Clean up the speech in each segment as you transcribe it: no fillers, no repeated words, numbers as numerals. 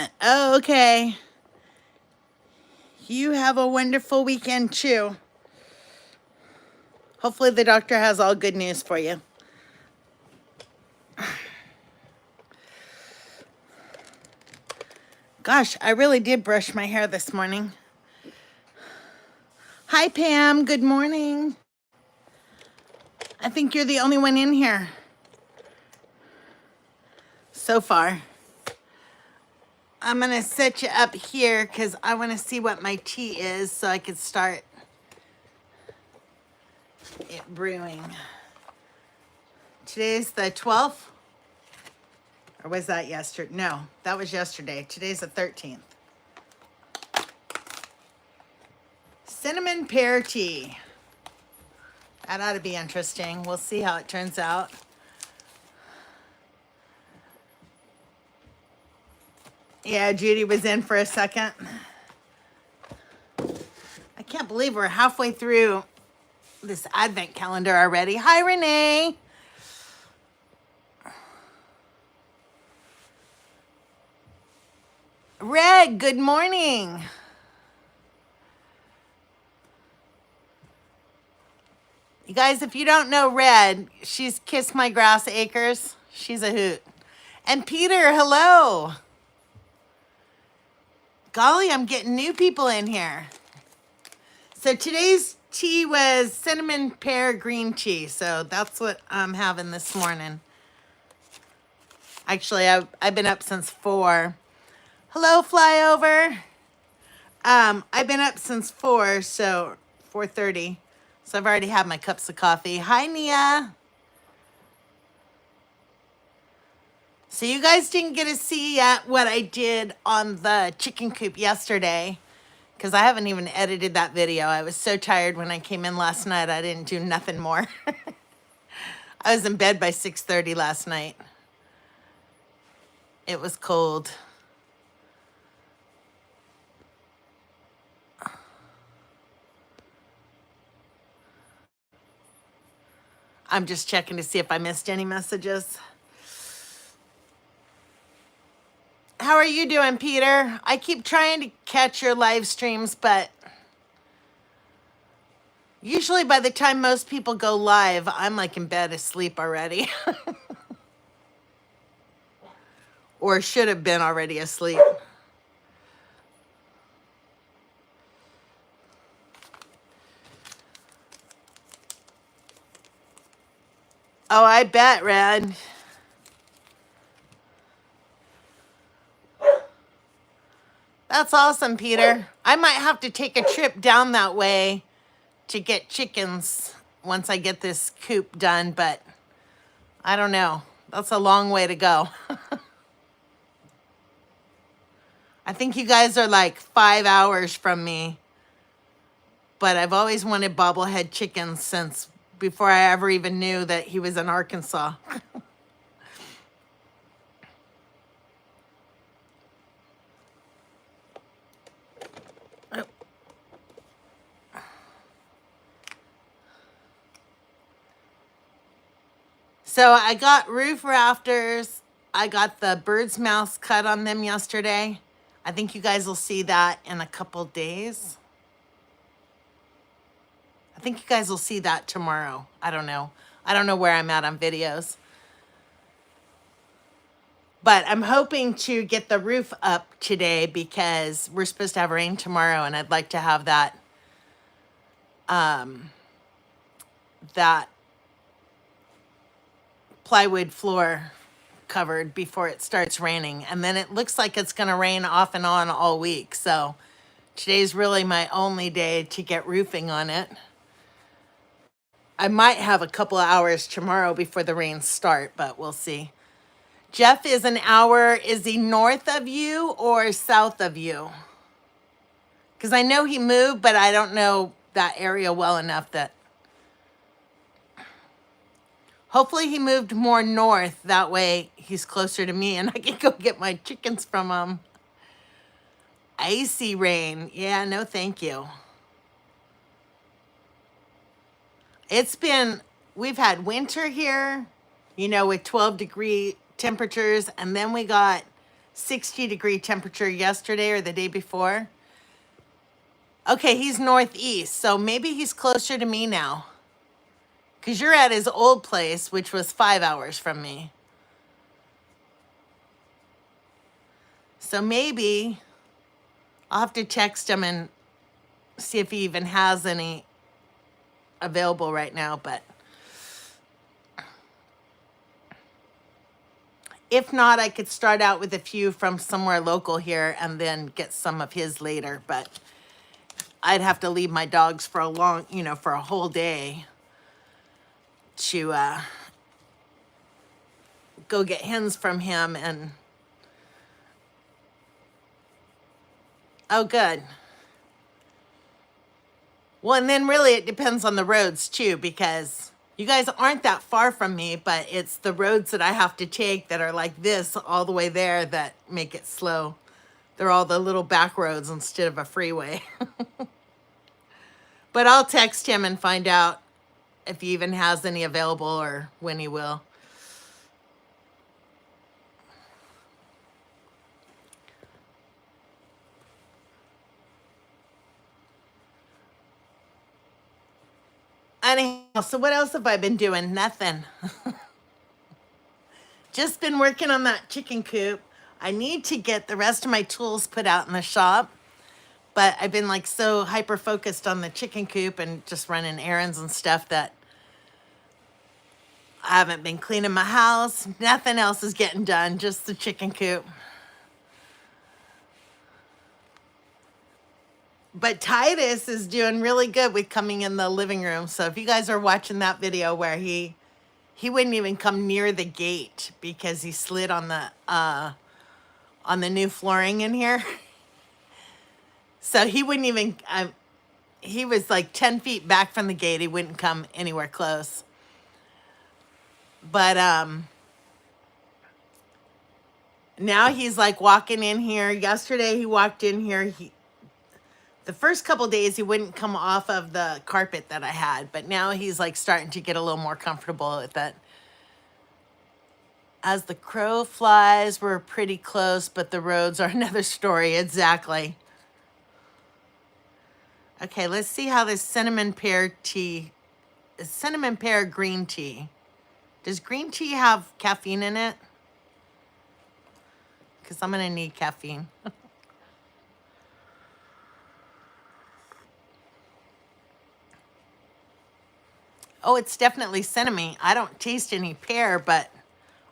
weekend. Oh, okay. You have a wonderful weekend too. Hopefully the doctor has all good news for you. Gosh, I really did brush my hair this morning. Hi, Pam. Good morning. I think you're the only one in here so far. I'm going to set you up here because I want to see what my tea is so I can start it brewing. Today's the 12th? Or was that yesterday? No, that was yesterday. Today's the 13th. Cinnamon pear tea. That ought to be interesting. We'll see how it turns out. Yeah, Judy was in for a second. I can't believe we're halfway through this advent calendar already. Hi, Renee. Red, good morning. You guys, if you don't know Red, she's Kiss My Grass Acres. She's a hoot. And Peter, hello. Golly, I'm getting new people in here. So today's tea was cinnamon pear green tea. So that's what I'm having this morning. Actually, I've been up since 4. Hello, Flyover. I've been up since 4, so 4:30. So I've already had my cups of coffee. Hi, Nia. So you guys didn't get to see yet what I did on the chicken coop yesterday because I haven't even edited that video. I was so tired when I came in last night. I didn't do nothing more. I was in bed by 6:30 last night. It was cold. I'm just checking to see if I missed any messages. How are you doing, Peter? I keep trying to catch your live streams, but usually by the time most people go live, I'm like in bed asleep already. Or should have been already asleep. Oh, I bet, Red. That's awesome, Peter. I might have to take a trip down that way to get chickens once I get this coop done, but I don't know. That's a long way to go. I think you guys are like 5 hours from me, but I've always wanted bobblehead chickens since before I ever even knew that he was in Arkansas. So I got roof rafters. I got the bird's mouths cut on them yesterday. I think you guys will see that in a couple days. I think you guys will see that tomorrow. I don't know. I don't know where I'm at on videos. But I'm hoping to get the roof up today because we're supposed to have rain tomorrow and I'd like to have that that plywood floor covered before it starts raining. And then it looks like it's going to rain off and on all week. So today's really my only day to get roofing on it. I might have a couple of hours tomorrow before the rains start, but we'll see. Jeff is an hour. Is he north of you or south of you? Because I know he moved, but I don't know that area well enough that... Hopefully he moved more north. That way he's closer to me and I can go get my chickens from him. Icy rain. Yeah, no thank you. We've had winter here, you know, with 12-degree temperatures, and then we got 60-degree temperature yesterday or the day before. Okay, he's northeast, so maybe he's closer to me now. Because you're at his old place, which was 5 hours from me. So maybe I'll have to text him and see if he even has any available right now. But if not, I could start out with a few from somewhere local here and then get some of his later. But I'd have to leave my dogs for a long, for a whole day to go get hens from him. And oh, good. Well, and then really it depends on the roads too, because you guys aren't that far from me, but it's the roads that I have to take that are like this all the way there that make it slow. They're all the little back roads instead of a freeway. But I'll text him and find out if he even has any available or when he will. Anyhow, so what else have I been doing? Nothing. Just been working on that chicken coop. I need to get the rest of my tools put out in the shop, but I've been like so hyper focused on the chicken coop and just running errands and stuff that I haven't been cleaning my house. Nothing else is getting done, just the chicken coop. But Titus is doing really good with coming in the living room. So if you guys are watching that video where he wouldn't even come near the gate because he slid on the new flooring in here. So he wouldn't even, he was like 10 feet back from the gate. He wouldn't come anywhere close. But now he's like walking in here. Yesterday he walked in here. The first couple days he wouldn't come off of the carpet that I had, but now he's like starting to get a little more comfortable with it. As the crow flies, we're pretty close, but the roads are another story. Exactly. Okay, let's see how this cinnamon pear green tea. Does green tea have caffeine in it? Because I'm going to need caffeine. Oh, it's definitely cinnamon. I don't taste any pear, but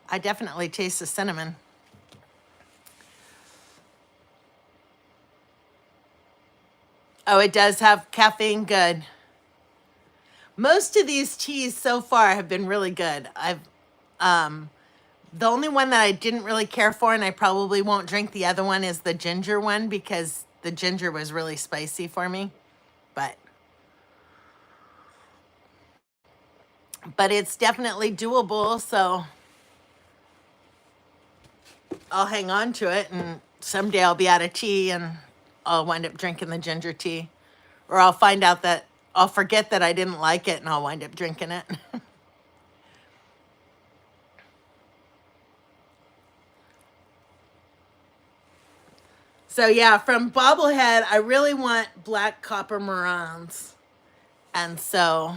I definitely taste the cinnamon. Oh, it does have caffeine. Good. Most of these teas so far have been really good. The only one that I didn't really care for, and I probably won't drink the other one, is the ginger one because the ginger was really spicy for me. But it's definitely doable, so I'll hang on to it, and someday I'll be out of tea and I'll wind up drinking the ginger tea. Or I'll find out that I'll forget that I didn't like it and I'll wind up drinking it. So yeah, from Bobblehead, I really want black copper marans. And so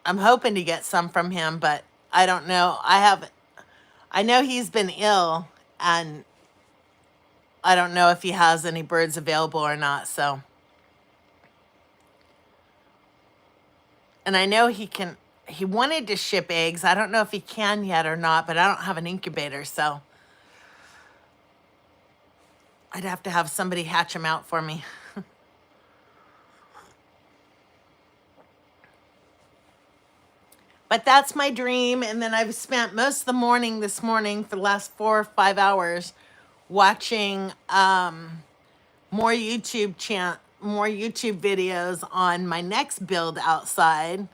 I'm hoping to get some from him, but I don't know. I know he's been ill, and I don't know if he has any birds available or not, so. And I know he wanted to ship eggs. I don't know if he can yet or not, but I don't have an incubator, so I'd have to have somebody hatch them out for me. But that's my dream. And then I've spent most of the morning this morning for the last 4 or 5 hours watching more YouTube videos on my next build outside.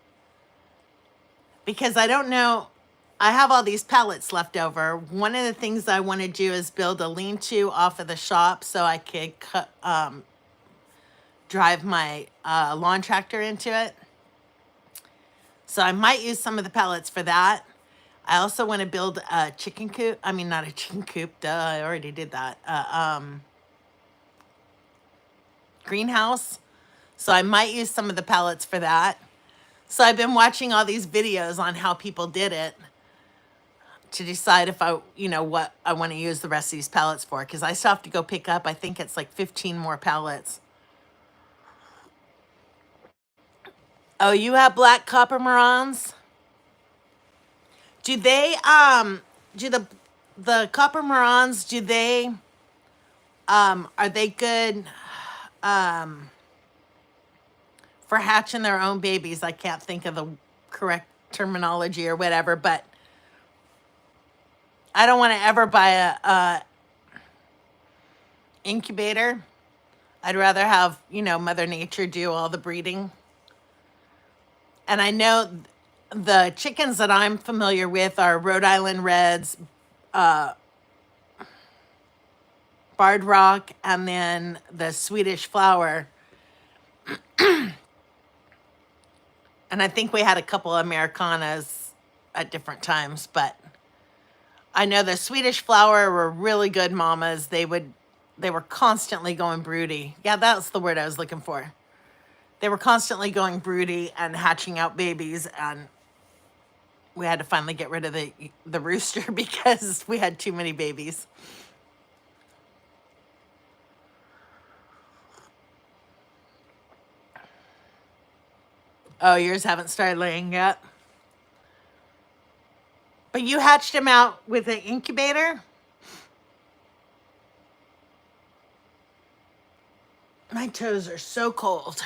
Because I don't know, I have all these pallets left over. One of the things I want to do is build a lean-to off of the shop so I could drive my lawn tractor into it. So I might use some of the pellets for that. I also want to build a chicken coop. I mean, not a chicken coop. Duh, I already did that. Greenhouse. So I might use some of the pellets for that. So I've been watching all these videos on how people did it to decide if I, what I want to use the rest of these pellets for. Because I still have to go pick up, I think it's like 15 more pellets. Oh, you have black copper marans? Do they, do the copper marans, are they good for hatching their own babies? I can't think of the correct terminology or whatever, but I don't want to ever buy a incubator. I'd rather have, Mother Nature do all the breeding. And I know the chickens that I'm familiar with are Rhode Island Reds, Barred Rock, and then the Swedish Flower. And I think we had a couple of Americanas at different times, but I know the Swedish Flower were really good mamas. They were constantly going broody. Yeah, that's the word I was looking for. They were constantly going broody and hatching out babies, and we had to finally get rid of the rooster because we had too many babies. Oh, yours haven't started laying yet? But you hatched him out with an incubator? My toes are so cold.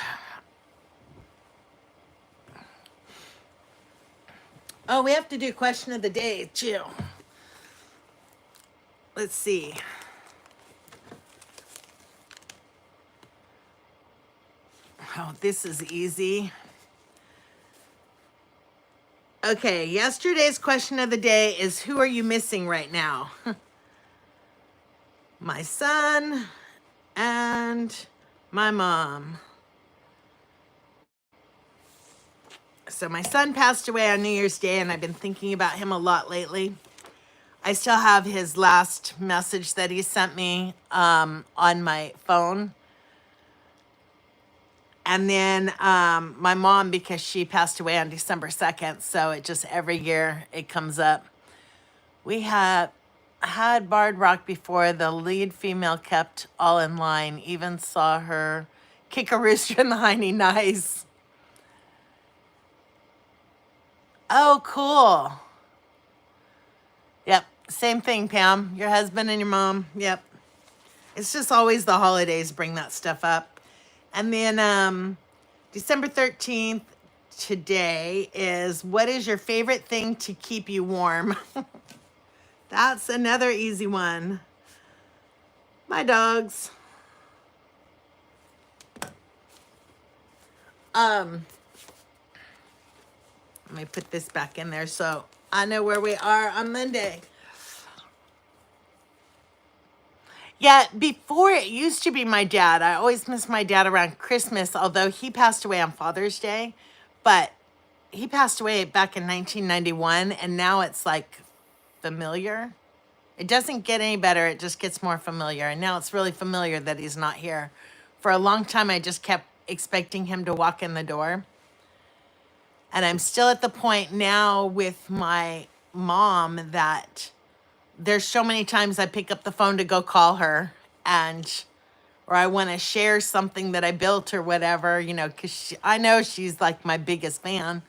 Oh, we have to do question of the day, too. Let's see. Oh, this is easy. Okay, yesterday's question of the day is, who are you missing right now? My son and my mom. So my son passed away on New Year's Day, and I've been thinking about him a lot lately. I still have his last message that he sent me on my phone. And then my mom, because she passed away on December 2nd, so it just every year it comes up. We have had Barred Rock before. The lead female kept all in line. Even saw her kick a rooster in the hiney. Nice. Oh, cool. Yep, same thing, Pam. Your husband and your mom. Yep. It's just always the holidays bring that stuff up. And then December 13th today is, what is your favorite thing to keep you warm? That's another easy one. My dogs. Let me put this back in there so I know where we are on Monday. Yeah, before it used to be my dad. I always miss my dad around Christmas, although he passed away on Father's Day. But he passed away back in 1991, and now it's like familiar. It doesn't get any better, it just gets more familiar. And now it's really familiar that he's not here. For a long time, I just kept expecting him to walk in the door. And I'm still at the point now with my mom that there's so many times I pick up the phone to go call her, or I want to share something that I built or whatever, because I know she's like my biggest fan.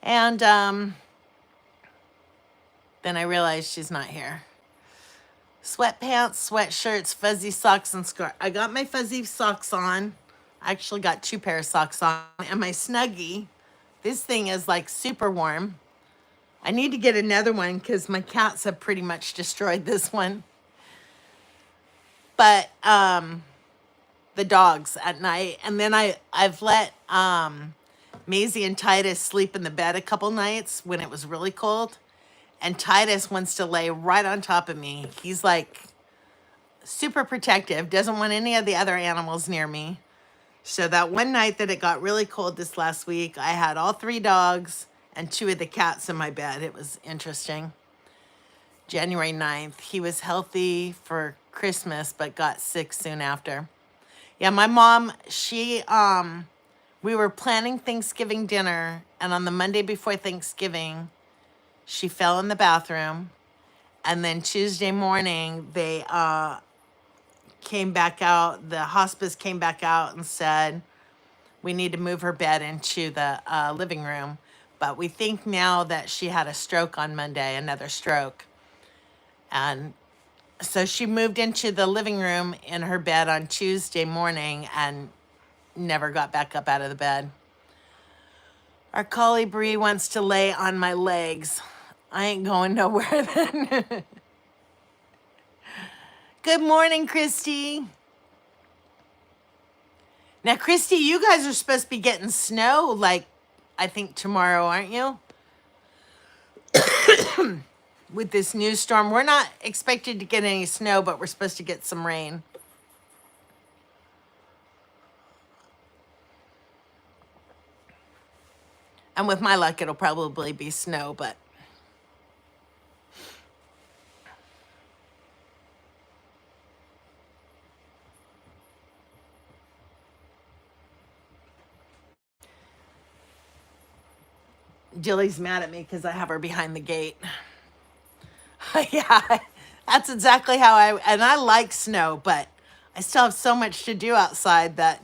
And then I realize she's not here. Sweatpants, sweatshirts, fuzzy socks, and scarf. I got my fuzzy socks on. I actually got 2 pair of socks on, and my Snuggie. This thing is like super warm. I need to get another one because my cats have pretty much destroyed this one. But the dogs at night. And then I've let Maisie and Titus sleep in the bed a couple nights when it was really cold. And Titus wants to lay right on top of me. He's like super protective, doesn't want any of the other animals near me. So that one night that it got really cold this last week, I had all 3 dogs and 2 of the cats in my bed. It was interesting. January 9th, he was healthy for Christmas, but got sick soon after. Yeah, my mom, we were planning Thanksgiving dinner, and on the Monday before Thanksgiving, she fell in the bathroom. And then Tuesday morning, they came back out. The hospice came back out and said, we need to move her bed into the living room. But we think now that she had a stroke on Monday, another stroke. And so she moved into the living room in her bed on Tuesday morning and never got back up out of the bed. Our collie Bree wants to lay on my legs. I ain't going nowhere then. Good morning, Christy. Now, Christy, you guys are supposed to be getting snow, like, I think tomorrow, aren't you? With this new storm. We're not expected to get any snow, but we're supposed to get some rain. And with my luck, it'll probably be snow, but... Jilly's mad at me because I have her behind the gate. Yeah, that's exactly how and I like snow, but I still have so much to do outside that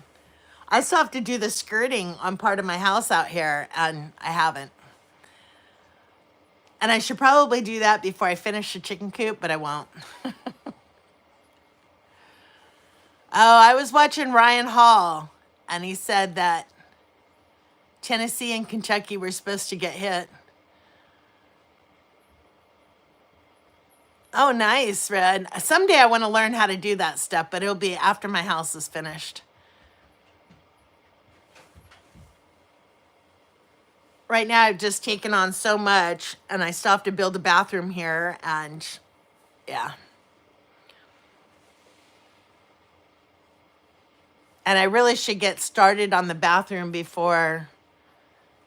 I still have to do the skirting on part of my house out here, and I haven't. And I should probably do that before I finish the chicken coop, but I won't. Oh, I was watching Ryan Hall, and he said that Tennessee and Kentucky were supposed to get hit. Oh, nice, Red. Someday I want to learn how to do that stuff, but it'll be after my house is finished. Right now, I've just taken on so much, and I still have to build a bathroom here, and yeah. And I really should get started on the bathroom before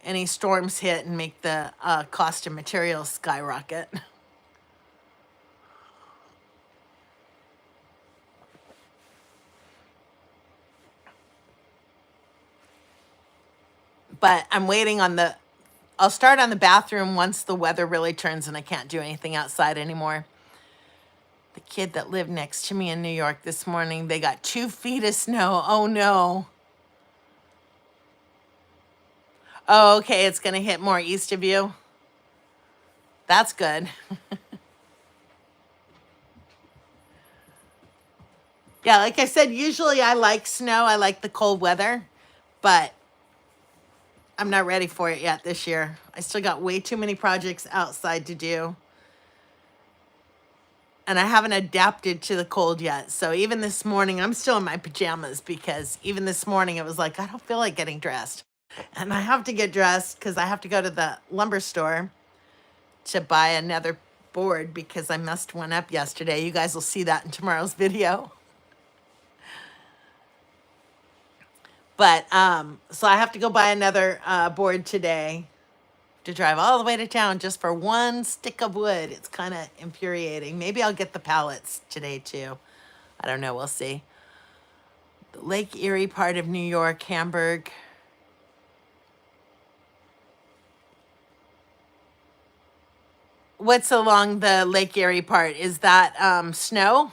any storms hit and make the cost of materials skyrocket. But I'm waiting on I'll start on the bathroom once the weather really turns and I can't do anything outside anymore. The kid that lived next to me in New York this morning, they got 2 feet of snow. Oh no. Oh, okay, it's gonna hit more east of you. That's good. Yeah, like I said, usually I like snow. I like the cold weather, but I'm not ready for it yet this year. I still got way too many projects outside to do. And I haven't adapted to the cold yet. So even this morning, I'm still in my pajamas because even this morning it was like, I don't feel like getting dressed. And I have to get dressed because I have to go to the lumber store to buy another board because I messed one up yesterday. You guys will see that in tomorrow's video. But so I have to go buy another board today to drive all the way to town just for one stick of wood. It's kind of infuriating. Maybe I'll get the pallets today too. I don't know. We'll see. The Lake Erie part of New York, Hamburg. What's along the Lake Erie part? Is that snow?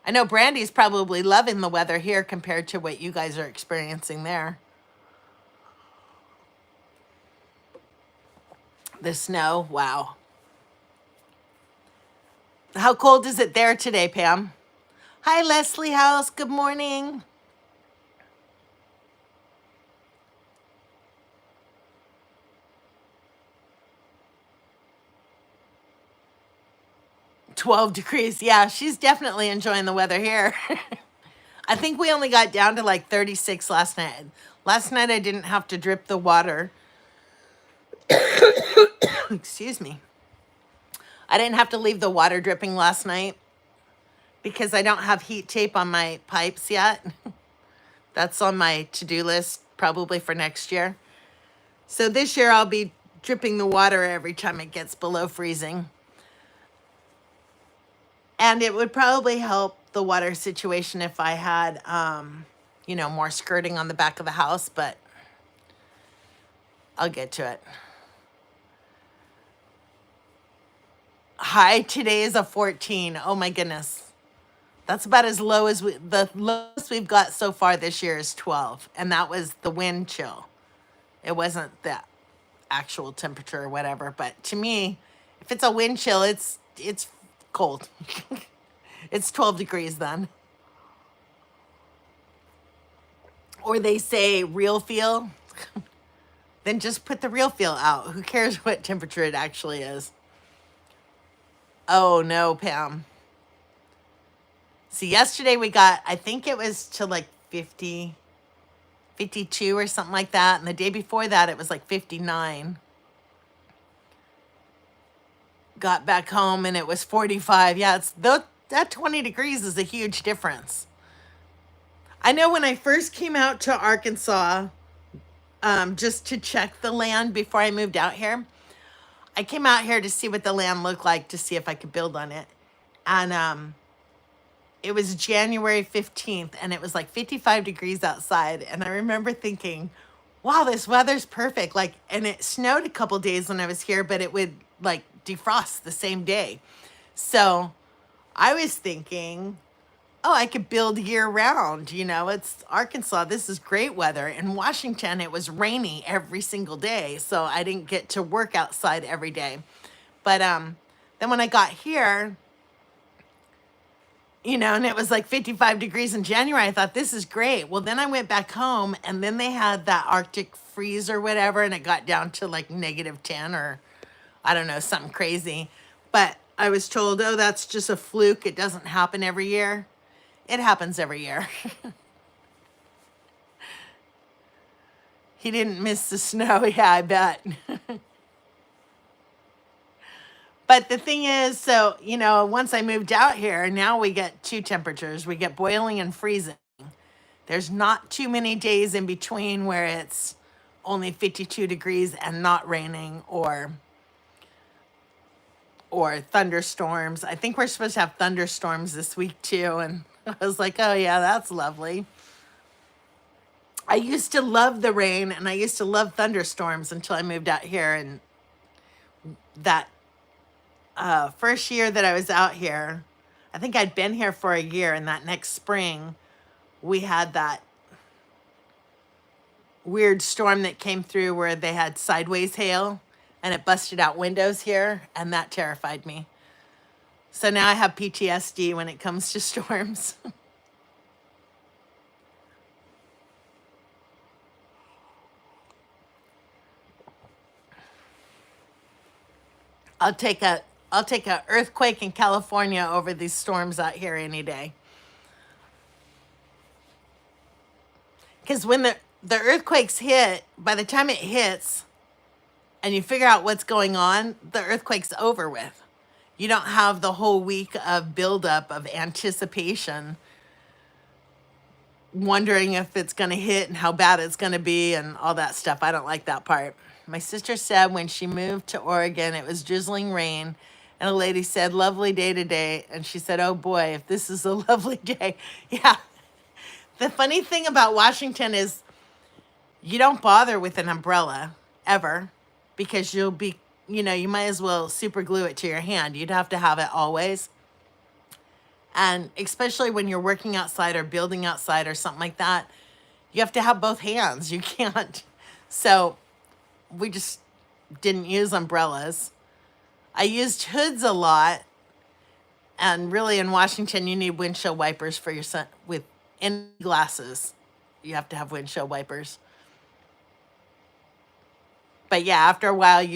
I know Brandy's probably loving the weather here compared to what you guys are experiencing there. The snow, wow. How cold is it there today, Pam? Hi, Leslie House, good morning. 12 degrees. Yeah, she's definitely enjoying the weather here. I think we only got down to like 36 last night. Last night I didn't have to drip the water. Excuse me. I didn't have to leave the water dripping last night because I don't have heat tape on my pipes yet. That's on my to-do list probably for next year. So this year I'll be dripping the water every time it gets below freezing. And it would probably help the water situation if I had, you know, more skirting on the back of the house, but I'll get to it. High today is a 14. Oh my goodness. That's about as low as the lowest we've got so far this year is 12. And that was the wind chill. It wasn't the actual temperature or whatever. But to me, if it's a wind chill, it's cold. It's 12 degrees then. Or they say real feel. Then just put the real feel out. Who cares what temperature it actually is? Oh no, Pam. See, yesterday we got, I think it was to like 50, 52 or something like that. And the day before that, it was like 59. Got back home and it was 45. Yeah, that 20 degrees is a huge difference. I know when I first came out to Arkansas, just to check the land before I moved out here, I came out here to see what the land looked like, to see if I could build on it. And it was January 15th and it was like 55 degrees outside. And I remember thinking, wow, this weather's perfect. Like, and it snowed a couple days when I was here, but it would like defrost the same day. So I was thinking, oh, I could build year round. You know, it's Arkansas. This is great weather. In Washington, it was rainy every single day. So I didn't get to work outside every day. But then when I got here, you know, and it was like 55 degrees in January, I thought, this is great. Well, then I went back home and then they had that Arctic freeze or whatever, and it got down to like -10 or I don't know, something crazy. But I was told, oh, that's just a fluke. It doesn't happen every year. It happens every year. He didn't miss the snow. Yeah, I bet. But the thing is, so, you know, once I moved out here, now we get two temperatures. We get boiling and freezing. There's not too many days in between where it's only 52 degrees and not raining or thunderstorms. I think we're supposed to have thunderstorms this week too. And I was like, oh yeah, that's lovely. I used to love the rain and I used to love thunderstorms until I moved out here. And that first year that I was out here, I think I'd been here for a year, and that next spring we had that weird storm that came through where they had sideways hail and it busted out windows here, and that terrified me. So now I have PTSD when it comes to storms. I'll take a earthquake in California over these storms out here any day. Because when the earthquakes hit, by the time it hits and you figure out what's going on, the earthquake's over with. You don't have the whole week of buildup of anticipation, wondering if it's going to hit and how bad it's going to be and all that stuff. I don't like that part. My sister said when she moved to Oregon, it was drizzling rain. And a lady said, lovely day today. And she said, oh boy, if this is a lovely day. Yeah. The funny thing about Washington is you don't bother with an umbrella ever, because you'll be, you know, you might as well super glue it to your hand. You'd have to have it always. And especially when you're working outside or building outside or something like that, you have to have both hands. You can't. So we just didn't use umbrellas. I used hoods a lot. And really in Washington, you need windshield wipers for your sun with any glasses. You have to have windshield wipers. But yeah, after a while,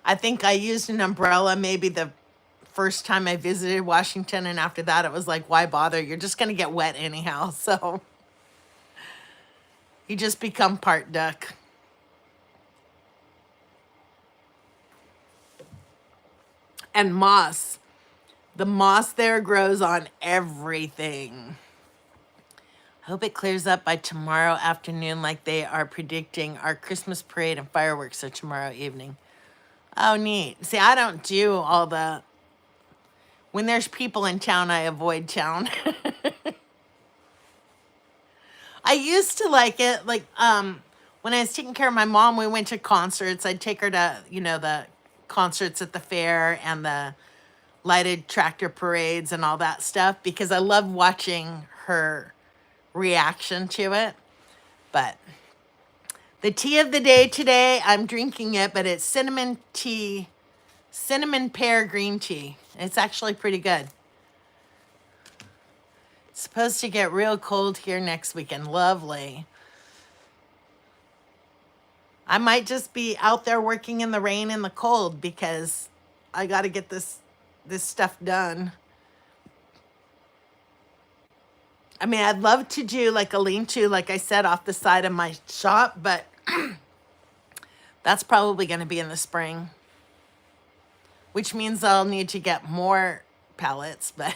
I think I used an umbrella maybe the first time I visited Washington. And after that, it was like, why bother? You're just going to get wet anyhow. So you just become part duck. And moss. The moss there grows on everything. Hope it clears up by tomorrow afternoon like they are predicting. Our Christmas parade and fireworks are tomorrow evening. Oh, neat. See, I don't do all the... When there's people in town, I avoid town. I used to like it. Like, when I was taking care of my mom, we went to concerts. I'd take her to, you know, the concerts at the fair and the lighted tractor parades and all that stuff because I love watching her reaction to it. But the tea of the day today, I'm drinking it, but it's cinnamon tea, cinnamon pear green tea. It's actually pretty good. It's supposed to get real cold here next weekend. Lovely. I might just be out there working in the rain and the cold because I got to get this stuff done. I mean, I'd love to do like a lean-to, like I said, off the side of my shop, but that's probably going to be in the spring, which means I'll need to get more pallets. But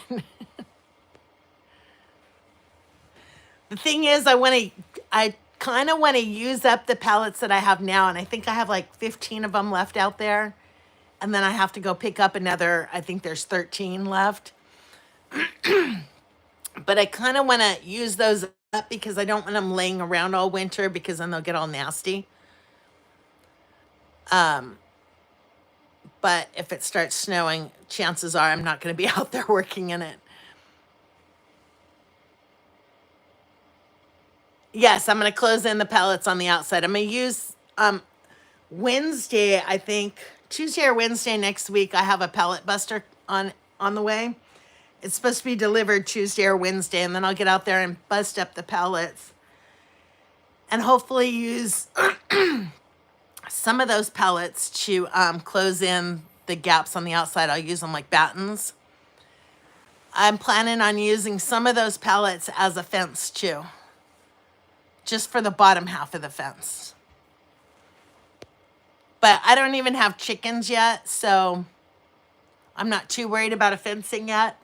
the thing is, I kind of want to use up the pallets that I have now, and I think I have like 15 of them left out there, and then I have to go pick up another, I think there's 13 left. But I kind of want to use those up because I don't want them laying around all winter because then they'll get all nasty. But if it starts snowing, chances are I'm not going to be out there working in it. Yes, I'm going to close in the pallets on the outside. I'm going to use Wednesday, I think, Tuesday or Wednesday next week, I have a pallet buster on the way. It's supposed to be delivered Tuesday or Wednesday, and then I'll get out there and bust up the pallets and hopefully use some of those pallets to close in the gaps on the outside. I'll use them like battens. I'm planning on using some of those pallets as a fence too, just for the bottom half of the fence. But I don't even have chickens yet, so I'm not too worried about a fencing yet.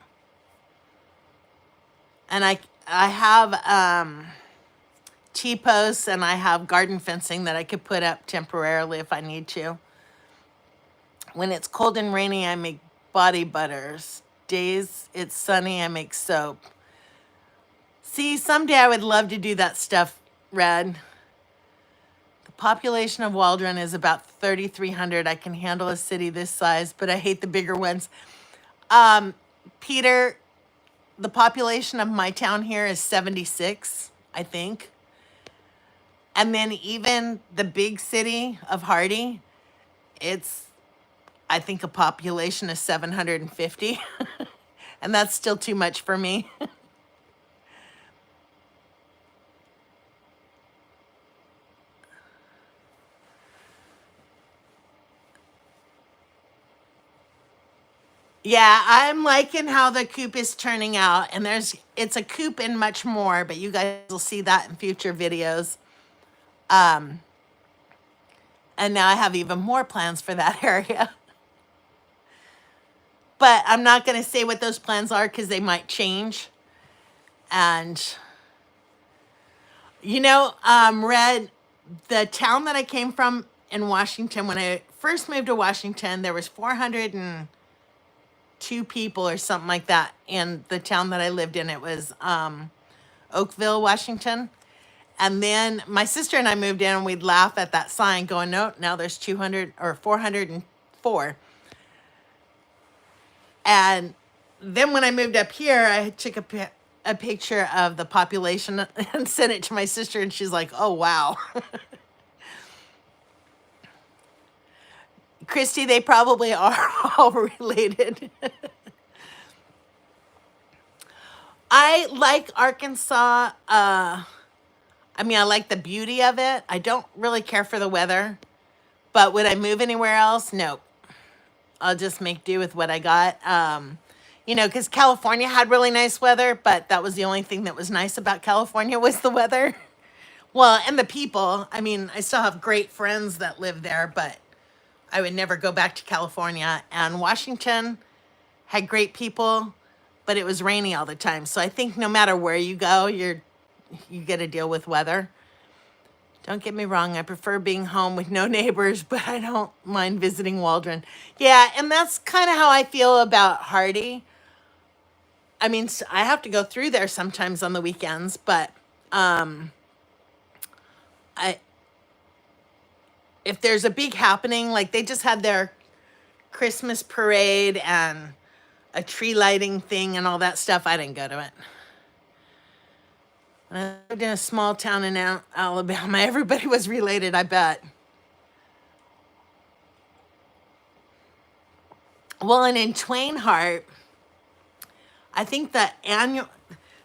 And I have T-posts and I have garden fencing that I could put up temporarily if I need to. When it's cold and rainy, I make body butters. Days it's sunny, I make soap. See, someday I would love to do that stuff, Red. The population of Waldron is about 3,300. I can handle a city this size, but I hate the bigger ones. Peter, the population of my town here is 76, I think. And then even the big city of Hardy, it's, I think, a population of 750. And that's still too much for me. Yeah, I'm liking how the coop is turning out, and it's a coop and much more, but you guys will see that in future videos. And now I have even more plans for that area. But I'm not going to say what those plans are because they might change. And, you know, Red, the town that I came from in Washington, when I first moved to Washington, there was 402 people or something like that in the town that I lived in. It was Oakville, Washington. And then my sister and I moved in and we'd laugh at that sign going, no, now there's 200 or 404. And then when I moved up here, I took a picture of the population and sent it to my sister, and she's like, oh, wow. Christy, they probably are all related. I like Arkansas. I mean, I like the beauty of it. I don't really care for the weather. But would I move anywhere else? Nope. I'll just make do with what I got. You know, because California had really nice weather, but that was the only thing that was nice about California was the weather. Well, and the people. I mean, I still have great friends that live there, but I would never go back to California. And Washington had great people, but it was rainy all the time. So I think no matter where you go, you're you get to deal with weather. Don't get me wrong, I prefer being home with no neighbors, but I don't mind visiting Waldron. Yeah, and that's kind of how I feel about Hardy. I mean, I have to go through there sometimes on the weekends, but I if there's a big happening, like they just had their Christmas parade and a tree lighting thing and all that stuff, I didn't go to it. When I lived in a small town in Alabama, everybody was related, I bet. Well, and in Twain Harte, I think the annual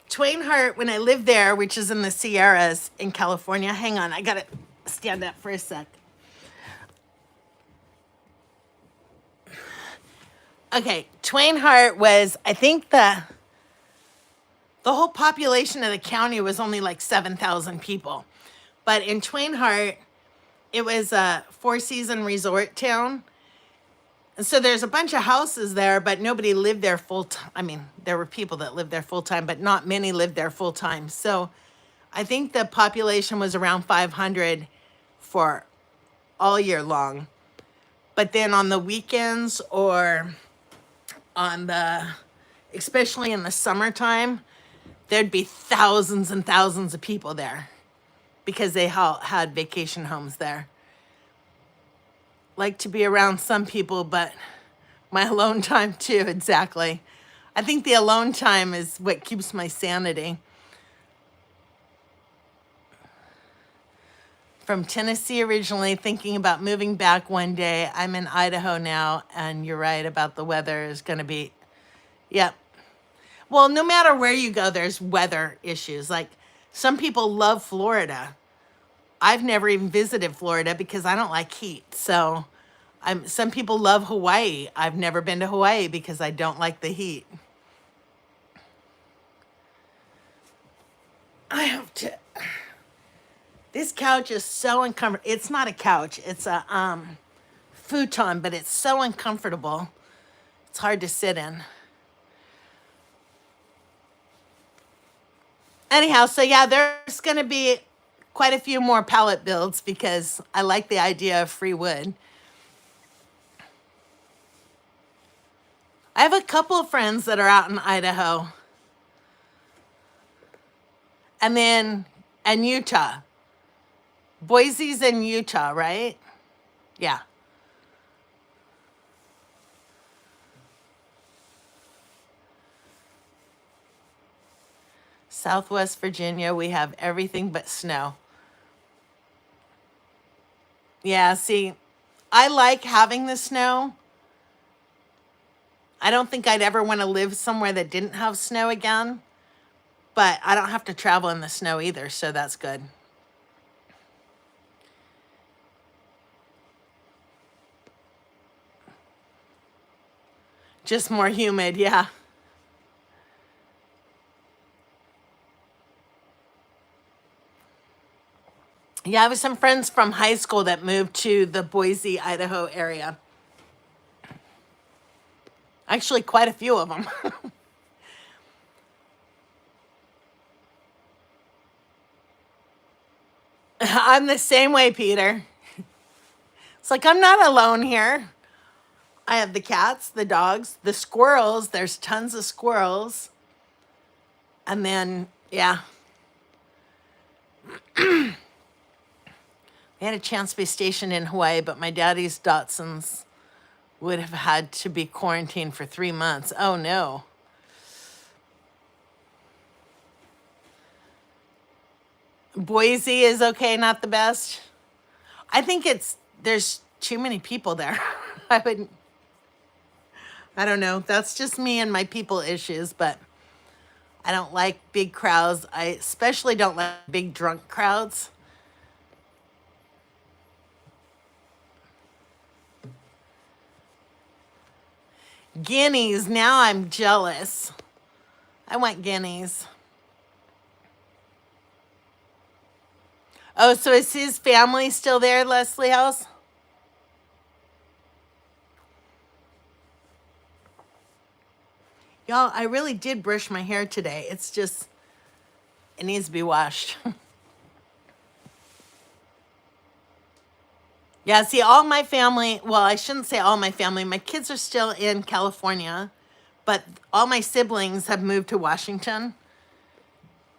Twain Harte, when I lived there, which is in the Sierras in California. Hang on, I gotta stand up for a sec. Okay, Twain Harte was, I think the whole population of the county was only like 7,000 people. But in Twain Harte, it was a four-season resort town. And so there's a bunch of houses there, but nobody lived there full time. I mean, there were people that lived there full time, but not many lived there full time. So I think the population was around 500 for all year long. But then on the weekends or on especially in the summertime, there'd be thousands and thousands of people there because they had vacation homes there. Like to be around some people, but my alone time too, exactly. I think the alone time is what keeps my sanity. From Tennessee originally, thinking about moving back one day. I'm in Idaho now, and you're right about the weather is going to be, yep. Well, no matter where you go, there's weather issues. Like some people love Florida. I've never even visited Florida because I don't like heat. So some people love Hawaii. I've never been to Hawaii because I don't like the heat. I have to. This couch is so uncomfortable. It's not a couch. It's a futon, but it's so uncomfortable. It's hard to sit in. Anyhow, so yeah, there's going to be quite a few more pallet builds because I like the idea of free wood. I have a couple of friends that are out in Idaho. And Utah. Boise's in Utah, right? Yeah. Southwest Virginia, we have everything but snow. Yeah, see, I like having the snow. I don't think I'd ever want to live somewhere that didn't have snow again, but I don't have to travel in the snow either, so that's good. Just more humid, yeah. Yeah, I have some friends from high school that moved to the Boise, Idaho area. Actually, quite a few of them. I'm the same way, Peter. It's like I'm not alone here. I have the cats, the dogs, the squirrels. There's tons of squirrels. And then, yeah. We had a chance to be stationed in Hawaii, but my daddy's Datsuns would have had to be quarantined for 3 months. Oh, no. Boise is okay, not the best. I think there's too many people there. I don't know. That's just me and my people issues, but I don't like big crowds. I especially don't like big drunk crowds. Guineas, now I'm jealous. I want guineas. Oh, so is his family still there, Leslie House? Y'all, I really did brush my hair today. It's just, It needs to be washed. Yeah, see, all my family, well, I shouldn't say all my family. My kids are still in California, but all my siblings have moved to Washington,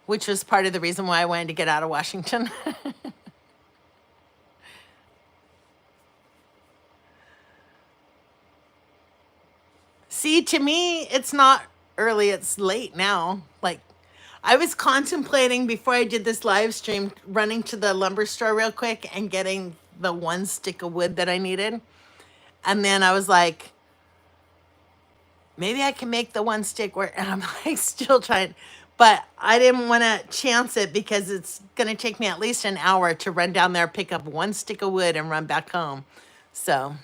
which was part of the reason why I wanted to get out of Washington. See, to me, it's not early, it's late now. Like, I was contemplating before I did this live stream running to the lumber store real quick and getting the one stick of wood that I needed. And then I was like, maybe I can make the one stick work. And I'm like, still trying. But I didn't want to chance it because it's going to take me at least an hour to run down there, pick up one stick of wood, and run back home. So,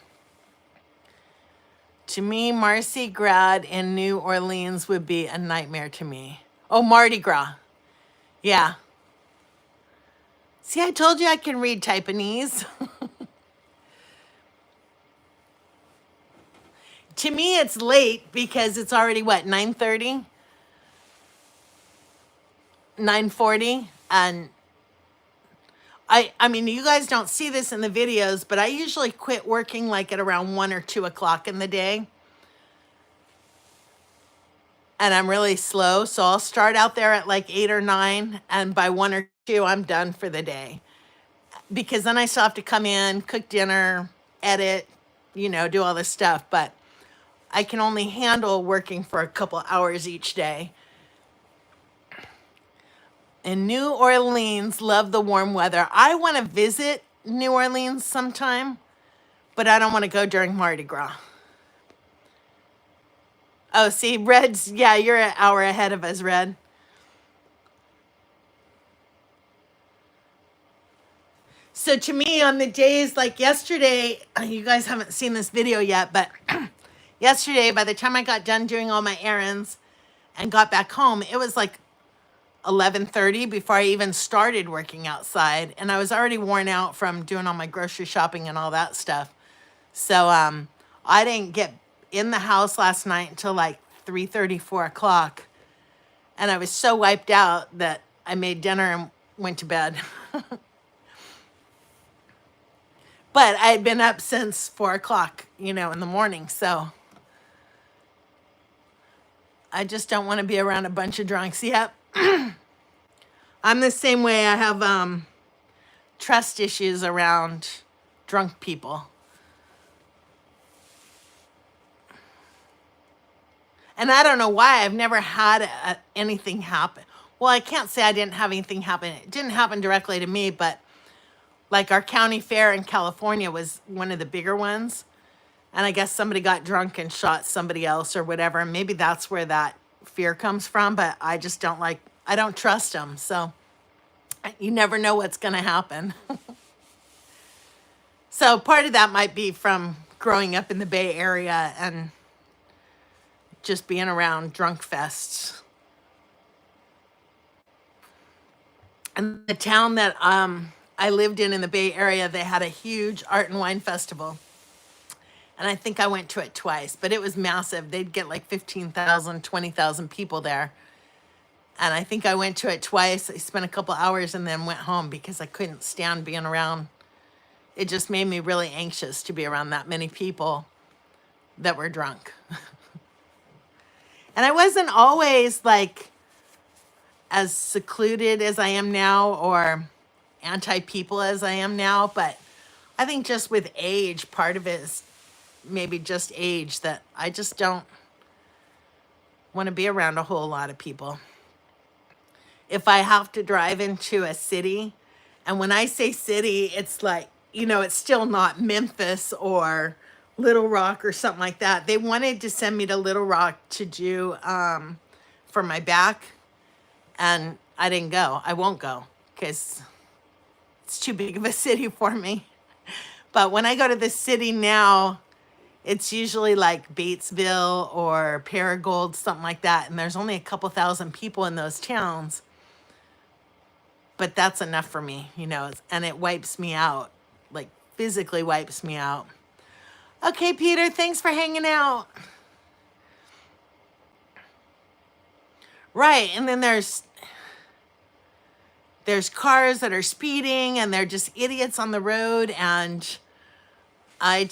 to me, Marcy Grad in New Orleans would be a nightmare to me. Oh, Mardi Gras. Yeah. See, I told you I can read Taiwanese. To me, it's late because it's already, what, 9:30? 9:40? And I mean, you guys don't see this in the videos, but I usually quit working like at around 1 or 2 o'clock in the day. And I'm really slow, so I'll start out there at like 8 or 9, and by 1 or 2, I'm done for the day. Because then I still have to come in, cook dinner, edit, do all this stuff. But I can only handle working for a couple hours each day. In New Orleans, love the warm weather. I want to visit New Orleans sometime, but I don't want to go during Mardi Gras. Oh, see, Red's, yeah, you're an hour ahead of us, Red. So to me, on the days like yesterday, you guys haven't seen this video yet, but yesterday, by the time I got done doing all my errands and got back home, it was like 11:30 before I even started working outside, and I was already worn out from doing all my grocery shopping and all that stuff. So I didn't get in the house last night until like 3:30, 4 o'clock, and I was so wiped out that I made dinner and went to bed. But I had been up since 4 o'clock, in the morning, so I just don't want to be around a bunch of drunks. Yep. I'm the same way. I have trust issues around drunk people. And I don't know why. I've never had anything happen. Well, I can't say I didn't have anything happen. It didn't happen directly to me, but like our county fair in California was one of the bigger ones. And I guess somebody got drunk and shot somebody else or whatever. And maybe that's where that fear comes from. But I just I don't trust them. So you never know what's going to happen. So part of that might be from growing up in the Bay Area and just being around drunk fests. And the town that I lived in the Bay Area, they had a huge art and wine festival. And I think I went to it twice, but it was massive. They'd get like 15,000, 20,000 people there. And I think I went to it twice. I spent a couple hours and then went home because I couldn't stand being around. It just made me really anxious to be around that many people that were drunk. And I wasn't always like as secluded as I am now or anti-people as I am now, but I think just with age, part of it is maybe just age that I just don't want to be around a whole lot of people. If I have to drive into a city, and when I say city, it's like, it's still not Memphis or Little Rock or something like that. They wanted to send me to Little Rock to do for my back, and I didn't go. I won't go because it's too big of a city for me. But when I go to the city now, it's usually like Batesville or Paragould, something like that. And there's only a couple thousand people in those towns. But that's enough for me, and it wipes me out, like physically wipes me out. Okay, Peter, thanks for hanging out. Right, and then there's there's cars that are speeding and they're just idiots on the road. And I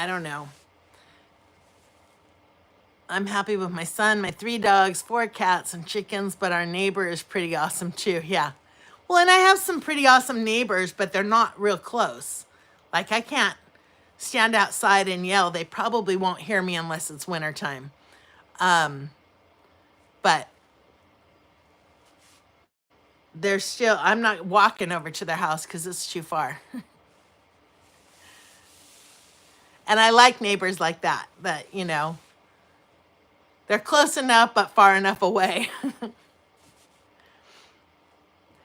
don't know. I'm happy with my son, my 3 dogs, 4 cats, and chickens, but our neighbor is pretty awesome too. Yeah. Well, and I have some pretty awesome neighbors, but they're not real close. Like, I can't stand outside and yell. They probably won't hear me unless it's wintertime. But they're still, I'm not walking over to their house because it's too far. And I like neighbors like that, they're close enough but far enough away.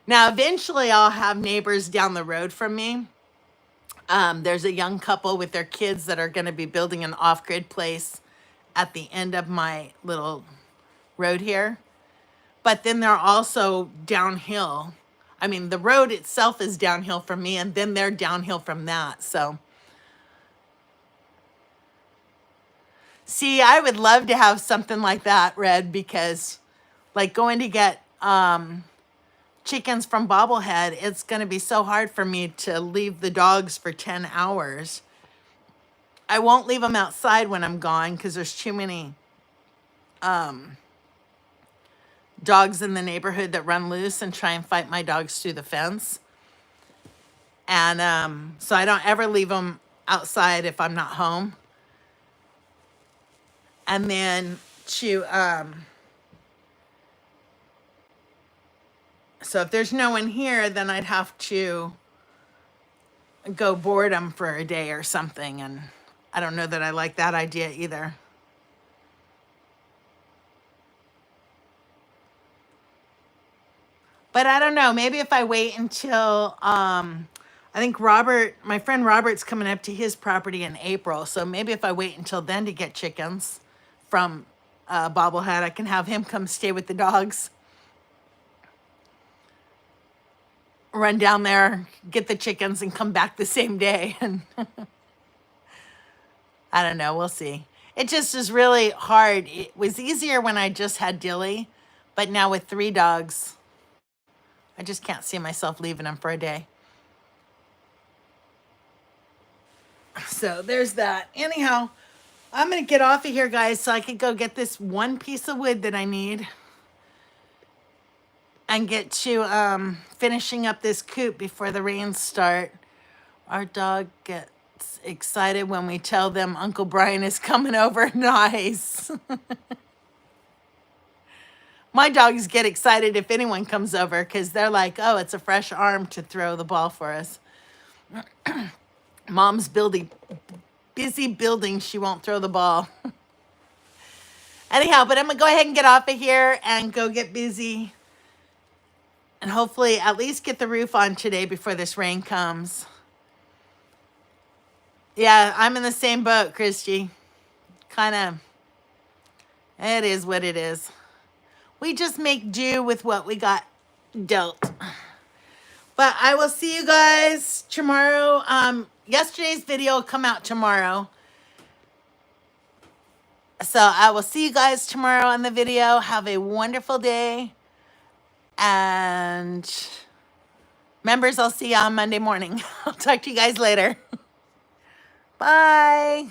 Now, eventually I'll have neighbors down the road from me. There's a young couple with their kids that are going to be building an off-grid place at the end of my little road here. But then they're also downhill. I mean, the road itself is downhill from me, and then they're downhill from that. So, see, I would love to have something like that, Red, because like going to get chickens from Bobblehead, it's going to be so hard for me to leave the dogs for 10 hours. I won't leave them outside when I'm gone because there's too many dogs in the neighborhood that run loose and try and fight my dogs through the fence. And so I don't ever leave them outside if I'm not home. And then so if there's no one here, then I'd have to go board them for a day or something. And I don't know that I like that idea either. But I don't know, maybe if I wait until, I think my friend Robert's coming up to his property in April. So maybe if I wait until then to get chickens from Bobblehead, I can have him come stay with the dogs. Run down there, get the chickens, and come back the same day. And I don't know, we'll see. It just is really hard. It was easier when I just had Dilly, but now with 3 dogs, I just can't see myself leaving them for a day. So there's that. Anyhow, I'm going to get off of here, guys, so I can go get this one piece of wood that I need and get to finishing up this coop before the rains start. Our dog gets excited when we tell them Uncle Brian is coming over. Nice. My dogs get excited if anyone comes over because they're like, oh, it's a fresh arm to throw the ball for us. Mom's busy building. She won't throw the ball. Anyhow, but I'm going to go ahead and get off of here and go get busy. And hopefully at least get the roof on today before this rain comes. Yeah, I'm in the same boat, Christy. Kind of, it is what it is. We just make do with what we got dealt. But I will see you guys tomorrow. Yesterday's video will come out tomorrow. So I will see you guys tomorrow on the video. Have a wonderful day. And members, I'll see you on Monday morning. I'll talk to you guys later. Bye.